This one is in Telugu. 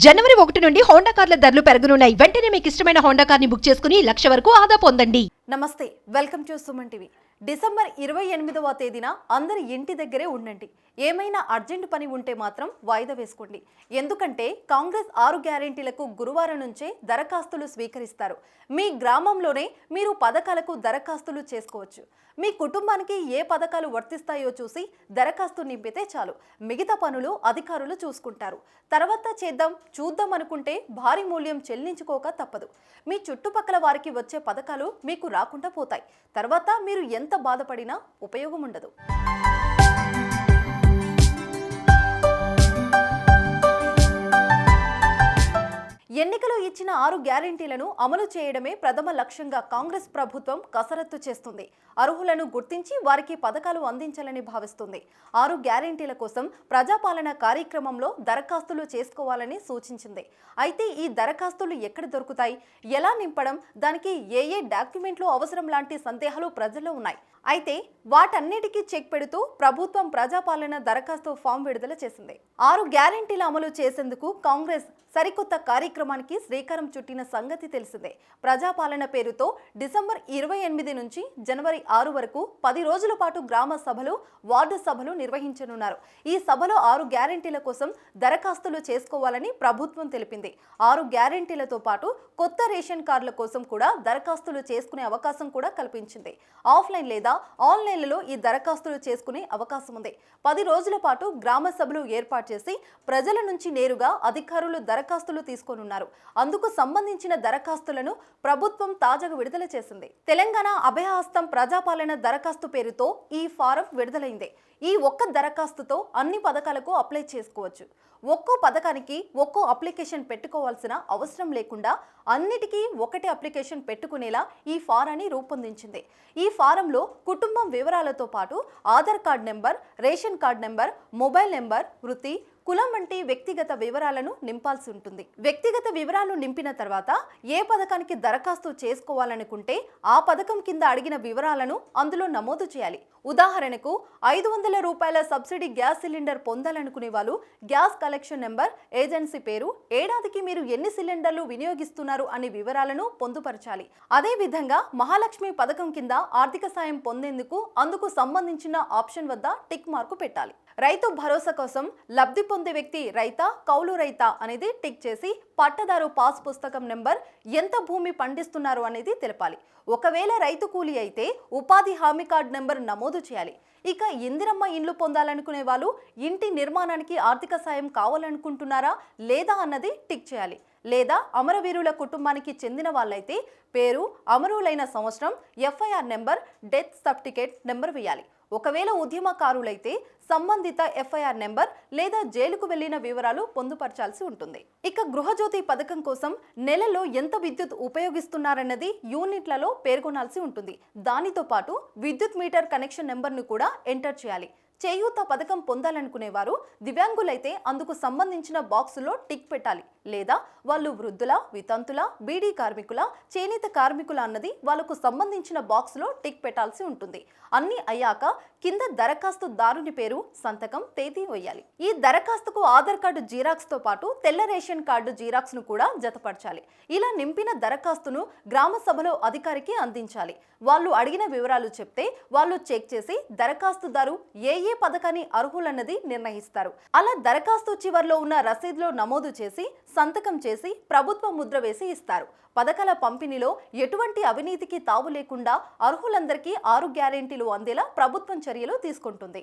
జనవరి 1 నుండి హోండా కార్ల ధరలు పెరగనున్నాయి. వెంటనే మీకు ఇష్టమైన హోండా కార్ని బుక్ చేసుకుని 1 లక్ష వరకు ఆదా పొందండి. నమస్తే, welcome to Suman TV. December 28వ తేదీన అందరి ఇంటి దగ్గరే ఉండండి. ఏమైనా అర్జెంట్ పని ఉంటే మాత్రం వాయిదా వేసుకోండి. ఎందుకంటే కాంగ్రెస్ 6 గ్యారెంటీలకు గురువారం నుంచే దరఖాస్తులు స్వీకరిస్తారు. మీ గ్రామంలోనే మీరు పథకాలకు దరఖాస్తులు చేసుకోవచ్చు. మీ కుటుంబానికి ఏ పథకాలు వర్తిస్తాయో చూసి దరఖాస్తు నింపితే చాలు. మిగతా పనులు అధికారులు చూసుకుంటారు. తర్వాత చూద్దాం అనుకుంటే భారీ మూల్యం చెల్లించుకోక తప్పదు. మీ చుట్టుపక్కల వారికి వచ్చే పథకాలు మీకు రాకుండా పోతాయి. తర్వాత మీరు ఎంత బాధపడినా ఉపయోగం ఉండదు. ఎన్నికలు ఇచ్చిన 6 గ్యారెంటీలను అమలు చేయడమే ప్రథమ లక్ష్యంగా కాంగ్రెస్ ప్రభుత్వం కసరత్తు చేస్తుంది. అర్హులను గుర్తించి వారికి పథకాలు అందించాలని భావిస్తుంది. 6 గ్యారెంటీల కోసం ప్రజాపాలన కార్యక్రమంలో దరఖాస్తులు చేసుకోవాలని సూచించింది. అయితే ఈ దరఖాస్తులు ఎక్కడ దొరుకుతాయి, ఎలా నింపడం, దానికి ఏ డాక్యుమెంట్లు అవసరం లాంటి సందేహాలు ప్రజల్లో ఉన్నాయి. అయితే వాటన్నిటికీ చెక్ పెడుతూ ప్రభుత్వం ప్రజాపాలన దరఖాస్తు ఫామ్ విడుదల చేసింది. 6 గ్యారెంటీల అమలు చేసేందుకు కాంగ్రెస్ సరికొత్త కార్యక్రమానికి శ్రీకారం చుట్టిన సంగతి తెలిసిందే. ప్రజాపాలన పేరుతో డిసెంబర్ 28 నుంచి జనవరి 6 వరకు 10 రోజుల పాటు గ్రామ సభలు, వార్డు సభలు నిర్వహించనున్నారు. ఈ సభలో 6 గ్యారెంటీల కోసం దరఖాస్తులు చేసుకోవాలని ప్రభుత్వం తెలిపింది. 6 గ్యారెంటీలతో పాటు కొత్త రేషన్ కార్డుల కోసం కూడా దరఖాస్తులు చేసుకునే అవకాశం కూడా కల్పించింది. ఆఫ్లైన్ లేదా ఆన్లైన్లలో ఈ దరఖాస్తులు చేసుకునే అవకాశం ఉంది. 10 రోజుల పాటు గ్రామ సభలు ఏర్పాటు చేసి ప్రజల నుంచి నేరుగా అధికారులు దరఖాస్తులు తీసుకోనున్నారు. అందుకు సంబంధించిన దరఖాస్తులను ప్రభుత్వం తాజాగా విడుదల చేసింది. తెలంగాణ అభయహస్తం ప్రజాపాలన దరఖాస్తు పేరుతో ఈ ఫారం విడుదలైంది. ఈ ఒక్క దరఖాస్తుతో అన్ని పథకాలకు అప్లై చేసుకోవచ్చు. ఒక్కో పథకానికి ఒక్కో అప్లికేషన్ పెట్టుకోవాల్సిన అవసరం లేకుండా అన్నిటికీ ఒకటే అప్లికేషన్ పెట్టుకునేలా ఈ ఫారాన్ని రూపొందించింది. ఈ ఫారంలో కుటుంబం వివరాలతో పాటు Aadhaar card number, ration card number, mobile number, వృత్తి, కులం వంటి వ్యక్తిగత వివరాలను నింపాల్సి ఉంటుంది. వ్యక్తిగత వివరాలు నింపిన తర్వాత ఏ పథకానికి దరఖాస్తు చేసుకోవాలనుకుంటే ఆ పథకం కింద అడిగిన వివరాలను అందులో నమోదు చేయాలి. ఉదాహరణకు 500 రూపాయల సబ్సిడీ గ్యాస్ సిలిండర్ పొందాలనుకునే వాళ్ళు గ్యాస్ కలెక్షన్ నెంబర్, ఏజెన్సీ పేరు, ఏడాదికి మీరు ఎన్ని సిలిండర్లు వినియోగిస్తున్నారు అనే వివరాలను పొందుపరచాలి. అదే విధంగా మహాలక్ష్మి పథకం కింద ఆర్థిక సాయం పొందేందుకు అందుకు సంబంధించిన ఆప్షన్ వద్ద టిక్ మార్కు పెట్టాలి. రైతు భరోసా కోసం లబ్ధి పొందే వ్యక్తి రైతా, కౌలు రైతా అనేది టిక్ చేసి పట్టదారు పాస్ పుస్తకం నెంబర్, ఎంత భూమి పండిస్తున్నారు అనేది తెలపాలి. ఒకవేళ రైతు కూలీ అయితే ఉపాధి హామీ కార్డు నెంబర్ నమోదు చేయాలి. ఇక ఇందిరమ్మ ఇండ్లు పొందాలనుకునే వాళ్ళు ఇంటి నిర్మాణానికి ఆర్థిక సాయం కావాలనుకుంటున్నారా లేదా అన్నది టిక్ చేయాలి. లేదా అమరవీరుల కుటుంబానికి చెందిన వాళ్ళైతే పేరు, అమరులైన సంవత్సరం, FIR number, death certificate number వేయాలి. ఒకవేళ ఉద్యమకారులైతే సంబంధిత ఎఫ్ఐఆర్ నెంబర్ లేదా జైలుకు వెళ్లిన వివరాలు పొందుపరచాల్సి ఉంటుంది. ఇక గృహజ్యోతి పథకం కోసం నెలలో ఎంత విద్యుత్ ఉపయోగిస్తున్నారన్నది యూనిట్లలో పేర్కొనాల్సి ఉంటుంది. దానితో పాటు విద్యుత్ మీటర్ కనెక్షన్ నెంబర్ను కూడా ఎంటర్ చేయాలి. చేయూత పథకం పొందాలనుకునే వారు దివ్యాంగులైతే అందుకు సంబంధించిన బాక్సులో టిక్ పెట్టాలి. లేదా వాళ్ళు వృద్ధుల, వితంతుల, బీడీ కార్మికుల, చేనేత కార్మికుల అన్నది వాళ్ళకు సంబంధించిన బాక్సులో టిక్ పెట్టాల్సి ఉంటుంది. అన్ని అయ్యాక కింద దరఖాస్తుదారుని పేరు, సంతకం, తేదీ వేయాలి. ఈ దరఖాస్తుకు ఆధార్ కార్డు జిరాక్స్ తో పాటు తెల్ల రేషన్ కార్డు జిరాక్స్ ను కూడా జతపరచాలి. ఇలా నింపిన దరఖాస్తును గ్రామ సభలో అధికారికి అందించాలి. వాళ్ళు అడిగిన వివరాలు చెప్తే వాళ్ళు చెక్ చేసి దరఖాస్తుదారు ఏ పథకాన్ని అర్హులన్నది నిర్ణయిస్తారు. అలా దరఖాస్తు చివర్లో ఉన్న రసీదులో నమోదు చేసి సంతకం చేసి ప్రభుత్వ ముద్ర వేసి ఇస్తారు. పథకాల పంపిణీలో ఎటువంటి అవినీతికి తావు లేకుండా అర్హులందరికీ 6 గ్యారెంటీలు అందేలా ప్రభుత్వం చర్యలు తీసుకుంటుంది.